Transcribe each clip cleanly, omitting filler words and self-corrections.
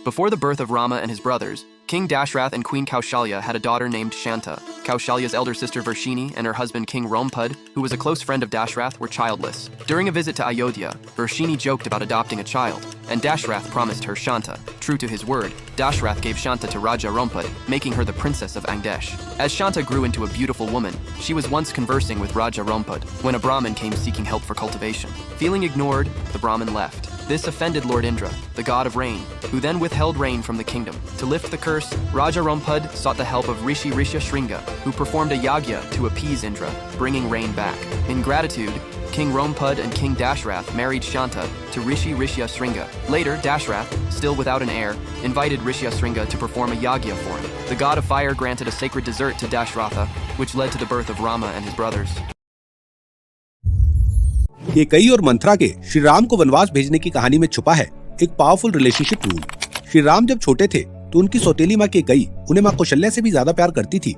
Before the birth of Rama and his brothers, King Dashrath and Queen Kaushalya had a daughter named Shanta. Kaushalya's elder sister Varshini and her husband King Rompud, who was a close friend of Dashrath, were childless. During a visit to Ayodhya, Varshini joked about adopting a child, and Dashrath promised her Shanta. True to his word, Dashrath gave Shanta to Raja Rompud, making her the princess of Angdesh. As Shanta grew into a beautiful woman, she was once conversing with Raja Rompud when a Brahmin came seeking help for cultivation. Feeling ignored, the Brahmin left. This offended Lord Indra, the god of rain, who then withheld rain from the kingdom. To lift the curse, Raja Rompud sought the help of Rishi Rishyashringa, who performed a yagya to appease Indra, bringing rain back. In gratitude, King Rompud and King Dashrath married Shanta to Rishi Rishyashringa. Later, Dashrath, still without an heir, invited Rishyashringa to perform a yagya for him. The god of fire granted a sacred dessert to Dashratha, which led to the birth of Rama and his brothers. Kaikeyi और मंथरा के श्री राम को वनवास भेजने की कहानी में छुपा है एक powerful relationship rule. Shri Ram जब छोटे थे तो उनकी सौतेली माँ केकई उन्हें माँ कौशल्या से भी ज्यादा प्यार करती थी।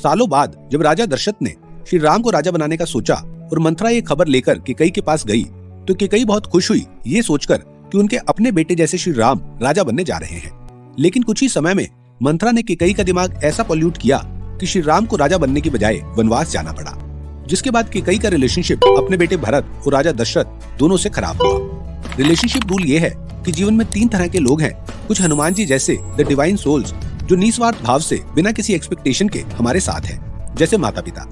सालों बाद जब राजा दशरथ ने श्री राम को राजा बनाने का सोचा और मंथरा ये खबर लेकर केकई के पास गई तो केकई बहुत खुश हुई ये सोचकर कि उनके अपने बेटे जैसे श्री राम राजा बनने जा रहे हैं। लेकिन कुछ ही समय में मंथरा ने केकई का दिमाग ऐसा पॉल्यूट किया कि श्री राम को राजा बनने की बजाय वनवास जाना पड़ा, जिसके बाद केकई का रिलेशनशिप अपने बेटे भरत और राजा दशरथ दोनों से खराब हुआ। रिलेशनशिप रूल ये है कि जीवन में 3 तरह के लोग हैं। कुछ हनुमान जी जैसे द डिवाइन सोल्स जो निस्वार्थ भाव से बिना किसी एक्सपेक्टेशन के हमारे साथ हैं, जैसे माता पिता।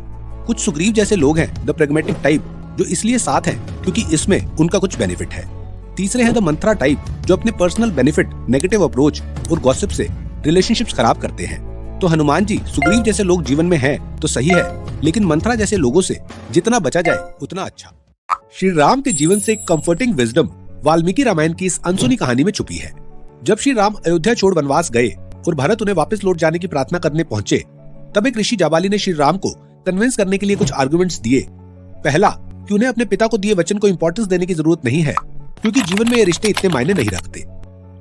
कुछ सुग्रीव जैसे लोग हैं द प्रैग्मेटिक टाइप जो इसलिए साथ हैं क्योंकि इसमें उनका कुछ बेनिफिट है। तीसरे हैं द मंथरा टाइप जो अपने पर्सनल बेनिफिट, नेगेटिव अप्रोच और गॉसिप से रिलेशनशिप्स खराब करते हैं। तो हनुमान जी, सुग्रीव जैसे लोग जीवन में हैं तो सही है, लेकिन मंथरा जैसे लोगों से जितना बचा जाए उतना अच्छा। श्री राम के जीवन से एक कंफर्टिंग विजडम वाल्मीकि रामायण की इस अनसुनी कहानी में छुपी है। जब श्री राम अयोध्या छोड़ वनवास गए और भरत उन्हें वापस लौट जाने की प्रार्थना करने पहुंचे, तब एक ऋषि जाबाली ने श्री राम को कन्विंस करने के लिए कुछ आर्गुमेंट्स दिए। पहला, कि उन्हें अपने पिता को दिए वचन को इंपॉर्टेंस देने की जरूरत नहीं है क्योंकि जीवन में ये रिश्ते इतने मायने नहीं रखते।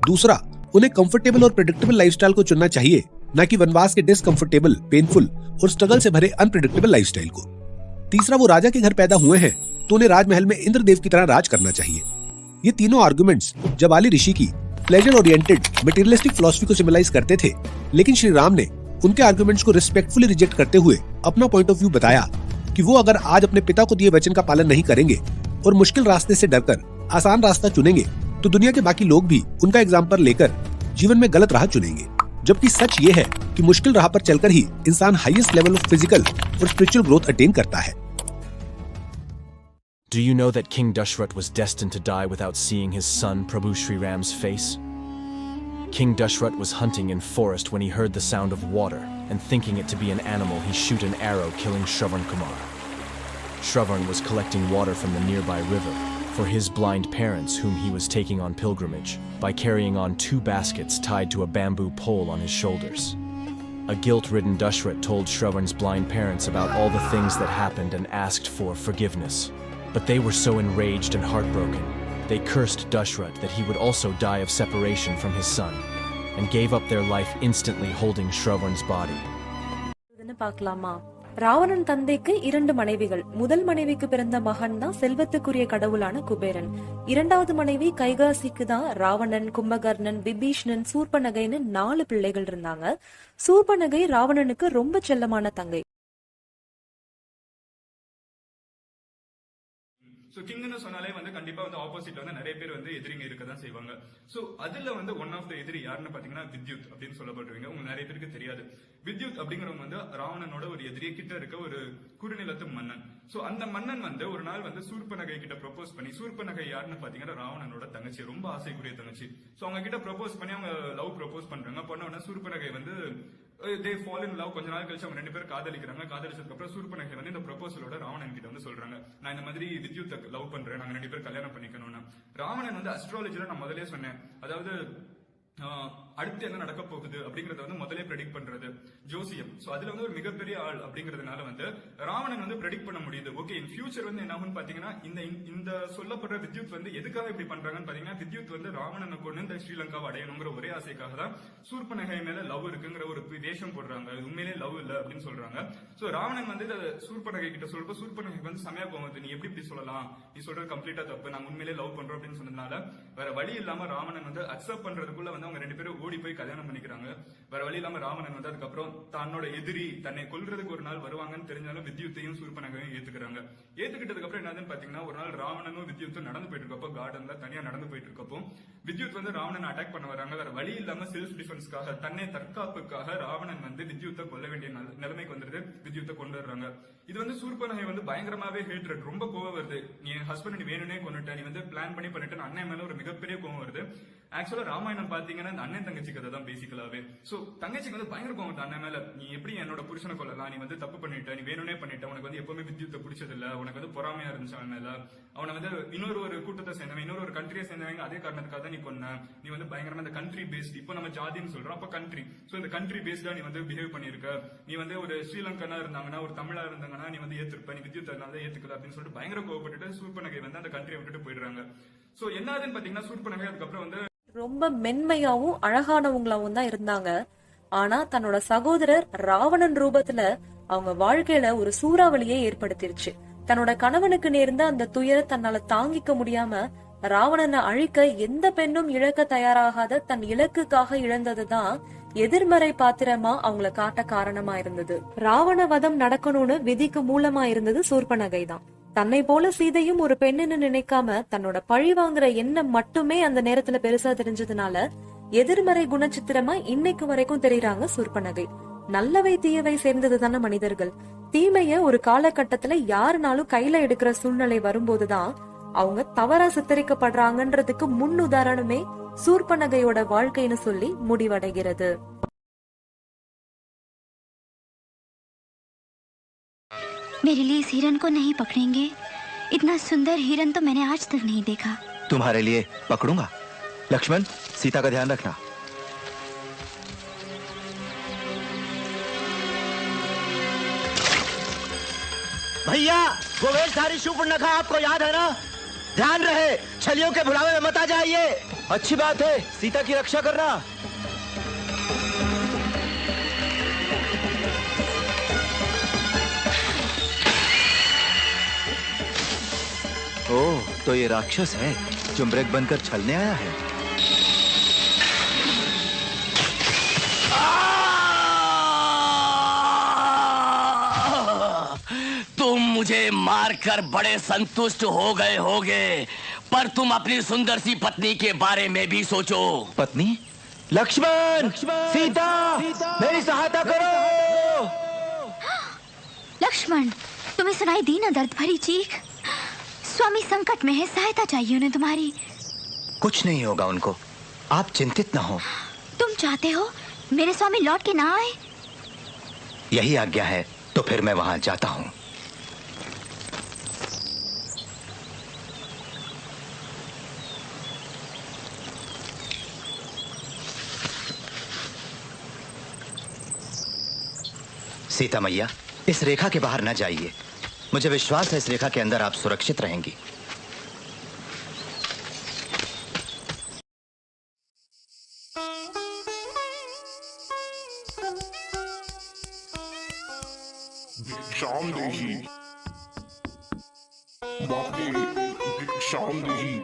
दूसरा, उन्हें कंफर्टेबल और प्रेडिक्टेबल लाइफस्टाइल को चुनना चाहिए, न कि वनवास के डिसकंफर्टेबल, पेनफुल और स्ट्रगल से भरे अनप्रेडिक्टेबल लाइफस्टाइल को। तीसरा, वो राजा के घर पैदा हुए हैं तो उन्हें राजमहल में इंद्रदेव की तरह राज करना चाहिए। ये तीनों आर्गुमेंट्स जाबाली ऋषि की प्लेजर ओरिएंटेड मटेरियलिस्टिक फिलॉसफी को सिंबलाइज करते थे, लेकिन श्री राम ने उनके आर्गुमेंट्स को रिस्पेक्टफुली रिजेक्ट करते हुए अपना पॉइंट ऑफ व्यू बताया कि वो अगर आज अपने पिता को दिए वचन का पालन नहीं करेंगे और मुश्किल रास्ते से डरकर आसान रास्ता चुनेंगे तो दुनिया के बाकी लोग भी उनका एग्जाम्पल लेकर जीवन में गलत राह चुनेंगे। जबकि सच ये है कि मुश्किल राह पर चलकर ही इंसान हाईएस्ट लेवल ऑफ फिजिकल और स्पिरिचुअल ग्रोथ अटेन करता है। Do you know that King Dashrath was destined to die without seeing his son Prabhu Sri Ram's face? King Dashrath was hunting in forest when he heard the sound of water, and thinking it to be an animal, he shoot an arrow, killing Shravan Kumar. Shravan was collecting water from the nearby river for his blind parents whom he was taking on pilgrimage by carrying on 2 baskets tied to a bamboo pole on his shoulders. A guilt-ridden Dashrath told Shravan's blind parents about all the things that happened and asked for forgiveness. But they were so enraged and heartbroken, they cursed Dashrath that he would also die of separation from his son, and gave up their life instantly holding Shravan's body. Ravanan தந்தைக்கு 2 மனைவிகள். முதல் மனைவிக்கு பிறந்த மகன் தான் செல்வத்துக்குரிய கடவுளான குபேரன். இரண்டாவது மனைவி கைகாசிக்கு தான் ராவணன், கும்பகர்ணன், விபீஷ்ணன், சூர்பனகைன்னு 4 பிள்ளைகள் இருந்தாங்க. சூர்பனகை ராவணனுக்கு ரொம்ப செல்லமான தங்கை. ஸோ கிங்னு சொன்னாலே கண்டிப்பா ஆப்போசிட்ல நிறைய பேர் எதிரிங்க இருக்க தான் செய்வாங்க. ஸோ அதுல ஒன் ஆஃப் த எதிரி யாருன்னு பாத்தீங்கன்னா வித்யுத் அப்படின்னு சொல்லப்படுவீங்க. உங்களுக்கு நிறைய பேருக்கு தெரியாது. வித்யுத் அப்படிங்கிறவங்க ராவணனோட ஒரு எதிரிய கிட்ட இருக்க ஒரு குறுநிலத்து மன்னன். ஸோ அந்த மன்னன் ஒரு நாள் சூர்பனகை கிட்ட ப்ரொபோஸ் பண்ணி, சூர்பனகை யாருன்னு பாத்தீங்கன்னா ராவணனோட தங்கச்சி, ரொம்ப ஆசைக்குரிய தங்கச்சி. ஸோ அவங்க கிட்ட ப்ரொபோஸ் பண்ணி அவங்க லவ் ப்ரொபோஸ் பண்றாங்க. பண்ண உடனே Surpanakha they fall in love. கொஞ்ச நாள் கழிச்சு அவங்க 2 பேரும் காதலிக்கிறாங்க. காதலிச்சதுக்கு அப்புறம் சூர்பனகை இந்த ப்ரொபோசலோட ராவணன் கிட்ட சொல்றாங்க, நான் இந்த மாதிரி வித்யுத்தை லவ் பண்றேன், நாங்க 2 பேரும் கல்யாணம் பண்ணிக்கணும்னு. ராவணன் அஸ்ட்ராலஜில நான் முதலே சொன்னேன், அதாவது அடுத்து என்ன நடக்க போகுது அப்படிங்கறத முதலே ப்ரெடிக்ட் பண்றது ஜோசியம். சோ அதுல ஒரு மிகப்பெரிய ஆள் அப்படிங்கறதுனால ராவணன் ப்ரெடிக்ட் பண்ண முடியுது. ஓகே, இன் ஃபியூச்சர் என்ன ஆகும்னு பாத்தீங்கன்னா இந்த சொல்லப்படுற வித்யுத் எதுக்காக இப்படி பண்றாங்கன்னு பாத்தீங்கன்னா, வித்யுத் ராவணனை கொண்டு இந்த ஸ்ரீலங்காவை அடையணுங்கிற ஒரே ஆசைக்காக தான் சூர்பனகை மேல லவ் இருக்குங்கிற ஒரு வேஷம் போடுறாங்க. இது உண்மையிலே லவ் இல்ல அப்படின்னு சொல்றாங்க. சோ ராவணன் சூர்பனகை கிட்ட சொல்றப்ப சூர்பனகை செமையா போகுது, நீ எப்படி இப்படி சொல்லலாம், நீ சொல்றது கம்ப்ளீட்டா தப்பு, நாங்க உண்மையிலே லவ் பண்றோம் அப்படின்னு சொன்னதுனால வேற வழி இல்லாம ராவணன் அக்செப்ட் பண்றதுக்குள்ள வந்து அவங்க 2 பேரும் ஓடி போய் கல்யாணம் பண்ணிக்கிறாங்க. வேற வழி இல்லாம ராவணன் வந்து அதுக்கப்புறம் தன்னோட எதிரி தன்னை கொல்றதுக்கு ஒரு நாள் வருவாங்கன்னு தெரிஞ்சாலும் வித்யுத்தையும் சூர்பனகையும் ஏத்துக்கிறாங்க. ஏத்துக்கிட்டதுக்கு அப்புறம் என்னதுன்னு பாத்தீங்கன்னா, ஒரு நாள் ராவணனும் வித்யுத்தும் நடந்து போயிட்டு இருக்கப்போ, கார்டன்ல தனியா நடந்து போயிட்டு இருக்கப்போ வித்யுத் வந்து ராவணன் அட்டாக் பண்ண வராங்க. வேற வழி இல்லாம செல்ஃப் டிஃபென்ஸ்க்காக, தன்னை தற்காப்புக்காக ராவணன் வந்து வித்யுத்தை கொல்ல வேண்டிய நிலைமைக்கு வந்துருது. வித்யுத்தை கொண்டு வர்றாங்க. இது வந்து சூர்பனகை வந்து பயங்கரமாவே ஹேட்ரட், ரொம்ப கோவம் வருது. நீ என் ஹஸ்பண்ட் நீ வேணும்னே கொண்டுட்ட, நீ வந்து பிளான் பண்ணி பண்ணிட்டு அண்ணன் மேல ஒரு மிகப்பெரிய கோவம் வருது. ஆக்சுவலா ராமாயணம் பாத்தீங்கன்னா இந்த அண்ணன் தங்கச்சி கதை தான் பேசிக்கலாவே. சோ தங்கச்சிக்கு வந்து பயங்கர கோவம் அண்ணன் மேல. நீ எப்படி என்னோட புருஷனை கொள்ளலாம், நீ வந்து தப்பு பண்ணிட்ட, நீ வேணும்னே பண்ணிட்ட, உனக்கு வந்து எப்பவுமே வித்யுத்தை பிடிச்சது இல்ல, உனக்கு வந்து பொறாமையா இருந்துச்சு அவன் மேல, அவனை வந்து இன்னொரு கூட்டத்தை சேர்ந்தவன், இன்னொரு கண்ட்ரியை சேர்ந்தவங்க, அதே காரணத்துக்காக தான் நீ கொன்ன, நீ வந்து பயங்கரமா இந்த கண்ட்ரி பேஸ்ட், இப்போ நம்ம ஜாதின்னு சொல்றோம், அப்ப கண்ட்ரி, சோ இந்த கண்ட்ரி பேஸ்டா நீ வந்து பிஹேவ் பண்ணிருக்க, நீ வந்து ஒரு ஸ்ரீலங்கனா இருந்தாங்கன்னா ஒரு தமிழா இருந்தாங்கன்னா நீ வந்து ஏத்துருப்ப, நீ வித்யுத் அதனால ஏத்துக்கல அப்படின்னு சொல்லிட்டு பயங்கர கோவப்பட்டுட்டு சூர்பனகை வந்து அந்த கண்ட்ரியை விட்டுட்டு போயிடுறாங்க. சோ என்னதுன்னு பாத்தீங்கன்னா சூர்பனகை அதுக்கப்புறம் வந்து ரொம்ப மென்மையாவும் அழகானவங்களாவும் தான் இருந்தாங்க. ஆனா தன்னோட சகோதரர் ராவணன் ரூபத்துல அவங்க வாழ்க்கையில ஒரு சூறாவளியை ஏற்படுத்திருச்சு. தன்னோட கணவனுக்கு நேர்ந்த அந்த துயரை தன்னால தாங்கிக்க முடியாம ராவணனை அழிக்க எந்த பெண்ணும் இழக்க தயாராகாத தன் இலக்குக்காக இழந்ததுதான் எதிர்மறை பாத்திரமா அவங்கள காட்ட காரணமா இருந்தது. ராவண வதம் நடக்கணும்னு விதிக்கு மூலமா இருந்தது சூர்பனகை தான். தன்னை போல சீதையும் ஒரு பெண்ணுன்னு நினைக்காம தன்னோட பழி வாங்குற எண்ணம் மட்டுமே அந்த நேரத்துல பெருசா தெரிஞ்சதுனால எதிர்மறை குணச்சித்திரமா இன்னைக்கு வரைக்கும் தெரியுறாங்க சூர்பனகை. நல்லவை தீயவை சேர்ந்தது தானே மனிதர்கள். தீமைய ஒரு காலகட்டத்துல யாருனாலும் கையில எடுக்கிற சூழ்நிலை வரும்போதுதான் அவங்க தவறா சித்தரிக்கப்படுறாங்கன்றதுக்கு முன் உதாரணமே சூர்பனகையோட வாழ்க்கைன்னு சொல்லி முடிவடைகிறது. मेरे लिए इस हिरन को नहीं पकड़ेंगे? इतना सुंदर हिरन तो मैंने आज तक नहीं देखा। तुम्हारे लिए पकड़ूंगा। लक्ष्मण, सीता का ध्यान रखना। भैया, वो वेशधारी शूर्पणखा आपको याद है ना? ध्यान रहे, छलियों के भुलावे में मत आ जाइए। अच्छी बात है, सीता की रक्षा करना। ओह, तो ये राक्षस है जो मृग बनकर छलने आया है। तुम मुझे मारकर बड़े संतुष्ट हो गए होगे, पर तुम अपनी सुंदर सी पत्नी के बारे में भी सोचो। पत्नी? लक्ष्मण, सीता, मेरी सहायता करो। लक्ष्मण, तुम्हें सुनाई दी ना दर्द भरी चीख? स्वामी संकट में है, सहायता चाहिए उन्हें तुम्हारी। कुछ नहीं होगा उनको, आप चिंतित न हो। तुम चाहते हो मेरे स्वामी लौट के ना आए? यही आज्ञा है तो फिर मैं वहां जाता हूं। सीता मैया, इस रेखा के बाहर न जाइए। मुझे विश्वास है इस रेखा के अंदर आप सुरक्षित रहेंगी। भिक्षाम देही बापरे, भिक्षाम देही।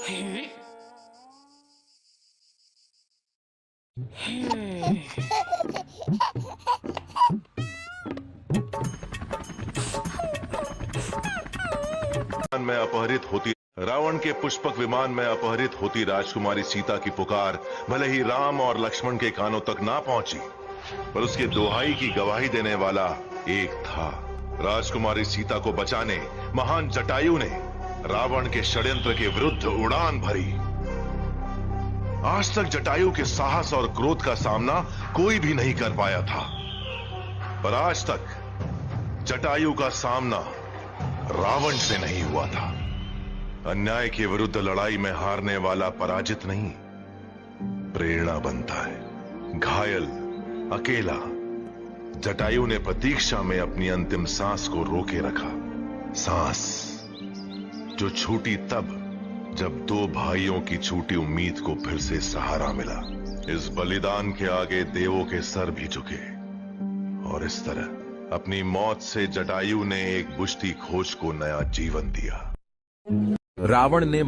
में अपहरित होती रावण के पुष्पक विमान में अपहरित होती राजकुमारी सीता की पुकार भले ही राम और लक्ष्मण के कानों तक ना पहुंची, पर उसके दुहाई की गवाही देने वाला एक था। राजकुमारी सीता को बचाने महान जटायु ने रावण के षड्यंत्र के विरुद्ध उड़ान भरी। आज तक जटायु के साहस और क्रोध का सामना कोई भी नहीं कर पाया था, पर आज तक जटायु का सामना रावण से नहीं हुआ था। अन्याय के विरुद्ध लड़ाई में हारने वाला पराजित नहीं, प्रेरणा बनता है। घायल, अकेला, जटायु ने प्रतीक्षा में अपनी अंतिम सांस को रोके रखा। सांस जो छूटी तब जब दो भाइयों की छूटी उम्मीद को फिर से सहारा मिला। इस बलिदान के आगे देवों के सर भी झुके और इस तरह अपनी मौत से जटायु ने एक बुझती खोज को नया जीवन दिया। रावण ने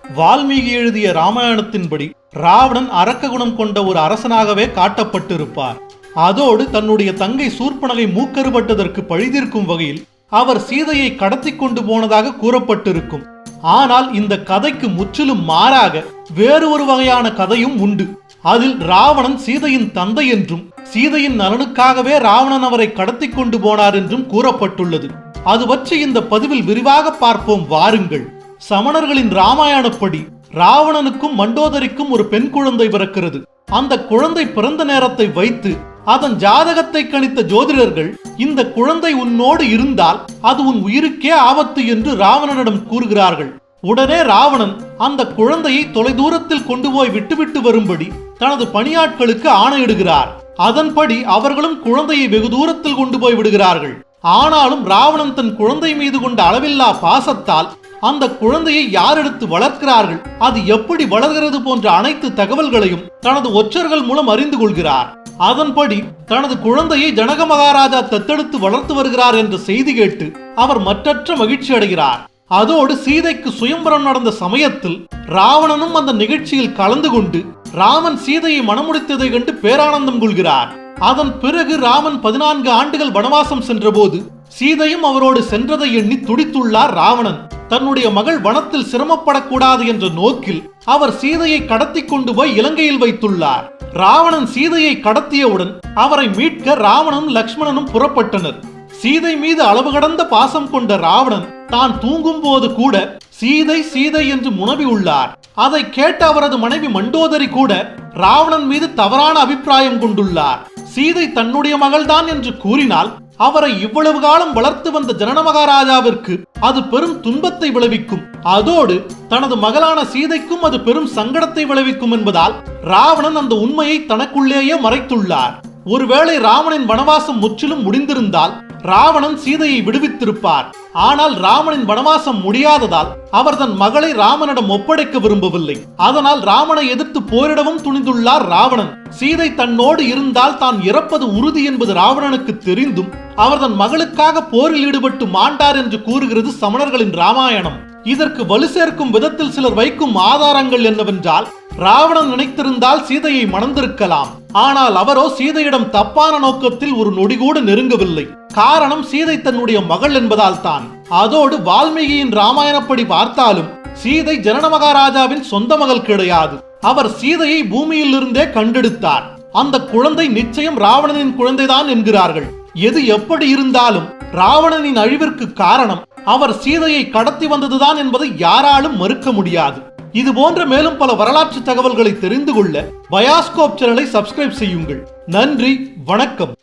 வால்மீகி எழுதிய ராமாயணத்தின்படி ராவணன் அரக்க குணம் கொண்ட ஒரு அரசனாகவே காட்டப்பட்டிருப்பார். அதோடு தன்னுடைய தங்கை சூர்பனகை மூக்கறுபட்டதற்கு பழிதீர்க்கும் வகையில் அவர் சீதையை கடத்தி கொண்டு போனதாக கூறப்பட்டிருக்கும். ஆனால் இந்த கதைக்கு முற்றிலும் மாறாக வேறு ஒரு வகையான கதையும் உண்டு. அதில் ராவணன் சீதையின் தந்தை என்றும் சீதையின் நலனுக்காகவே ராவணன் அவரை கடத்தி கொண்டு போனார் என்றும் கூறப்பட்டுள்ளது. அது பற்றி இந்த பதிவில் விரிவாக பார்ப்போம் வாருங்கள். சமணர்களின் ராமாயணப்படி ராவணனுக்கும் மண்டோதரிக்கும் ஒரு பெண் குழந்தை பிறக்கிறது. அந்த குழந்தை பிறந்த நேரத்தை வைத்து அதன் ஜாதகத்தை கணித்த ஜோதிடர்கள் இந்த குழந்தை உன்னோடு இருந்தால் அது உன் உயிருக்கே ஆபத்து என்று ராவணனிடம் கூறுகிறார்கள். உடனே ராவணன் அந்த குழந்தையை தொலைதூரத்தில் கொண்டு போய் விட்டுவிட்டு வரும்படி தனது பணியாட்களுக்கு ஆணையிடுகிறார். அதன்படி அவர்களும் குழந்தையை வெகு தூரத்தில் கொண்டு போய் விடுகிறார்கள். ஆனாலும் ராவணன் தன் குழந்தை மீது கொண்ட அளவில்லா பாசத்தால் அந்த குழந்தையை யார் எடுத்து வளர்க்கிறார்கள், அது எப்படி வளர்கிறது போன்ற அனைத்து தகவல்களையும் தனது ஒற்றர்கள் மூலம் அறிந்து கொள்கிறார். அதன்படி தனது குழந்தையை ஜனக மகாராஜா தத்தெடுத்து வளர்த்து வருகிறார் என்ற செய்தி கேட்டு அவர் மற்றற்ற மகிழ்ச்சி அடைகிறார். அதோடு சீதைக்கு சுயம்பரம் நடந்த சமயத்தில் ராவணனும் அந்த நிகழ்ச்சியில் கலந்து கொண்டு ராமன் சீதையை மணமுடித்ததை கண்டு பேரானந்தம் கொள்கிறார். அதன் பிறகு ராமன் 14 ஆண்டுகள் வனவாசம் சென்றபோது சீதையும் அவரோடு சென்றதை எண்ணி துடித்துள்ளார் ராவணன். தன்னுடைய மகள் வனத்தில் சிரமப்படக்கூடாது என்ற நோக்கில் அவர் சீதையை கடத்தி கொண்டு போய் இலங்கையில் வைத்துள்ளார். ராவணன் சீதையை கடத்தியவுடன் அவரை மீட்க ராவணனும் லக்ஷ்மணனும் புறப்பட்டனர். சீதை மீது அளவு கடந்த பாசம் கொண்ட ராவணன் தான் தூங்கும் போது கூட சீதை சீதை என்று முனவி உள்ளார். அதை கேட்ட அவரது மனைவி மண்டோதரி கூட ராவணன் மீது தவறான அபிப்பிராயம் கொண்டுள்ளார். சீதை தன்னுடைய மகள்தான் என்று கூறினால் அவரை இவ்வளவு காலம் வளர்த்து வந்த ஜனன மகாராஜாவிற்கு அது பெரும் துன்பத்தை விளைவிக்கும். அதோடு தனது மகளான சீதைக்கும் அது பெரும் சங்கடத்தை விளைவிக்கும் என்பதால் ராவணன் அந்த உண்மையை தனக்குள்ளேயே மறைத்துள்ளார். ஒருவேளை ராமனின் வனவாசம் முற்றிலும் முடிந்திருந்தால் ராவணன் சீதையை விடுவித்திருப்பார். ஆனால் ராமனின் வனவாசம் முடியாததால் அவர் தன் மகளை ராமனிடம் ஒப்படைக்க விரும்பவில்லை. அதனால் ராமனை எதிர்த்து போரிடவும் துணிந்துள்ளார் ராவணன். சீதை தன்னோடு இருந்தால் தான் இறப்பது உறுதி என்பது ராவணனுக்கு தெரிந்தும் அவர் தன் மகளுக்காக போரில் ஈடுபட்டு மாண்டார் என்று கூறுகிறது சமணர்களின் ராமாயணம். இதற்கு வலு சேர்க்கும் விதத்தில் சிலர் வைக்கும் ஆதாரங்கள் என்னவென்றால், ராவணன் நினைத்திருந்தால் சீதையை மணந்திருக்கலாம். ஆனால் அவரோ சீதையிடம் தப்பான நோக்கத்தில் ஒரு நொடி கூட நெருங்கவில்லை. காரணம் சீதை தன்னுடைய மகள் என்பதால் தான். அதோடு வால்மீகியின் ராமாயணப்படி பார்த்தாலும் சீதை ஜனன மகாராஜாவின் சொந்த மகள் கிடையாது. அவர் சீதையை பூமியில் இருந்தே கண்டெடுத்தார். அந்த குழந்தை நிச்சயம் ராவணனின் குழந்தைதான் என்கிறார்கள். எது எப்படி இருந்தாலும் ராவணனின் அழிவிற்கு காரணம் அவர் சீதையை கடத்தி வந்ததுதான் என்பதை யாராலும் மறுக்க முடியாது. இது போன்ற மேலும் பல வரலாற்று தகவல்களை தெரிந்து கொள்ள பயாஸ்கோப் சேனலை சப்ஸ்கிரைப் செய்யுங்கள். நன்றி, வணக்கம்.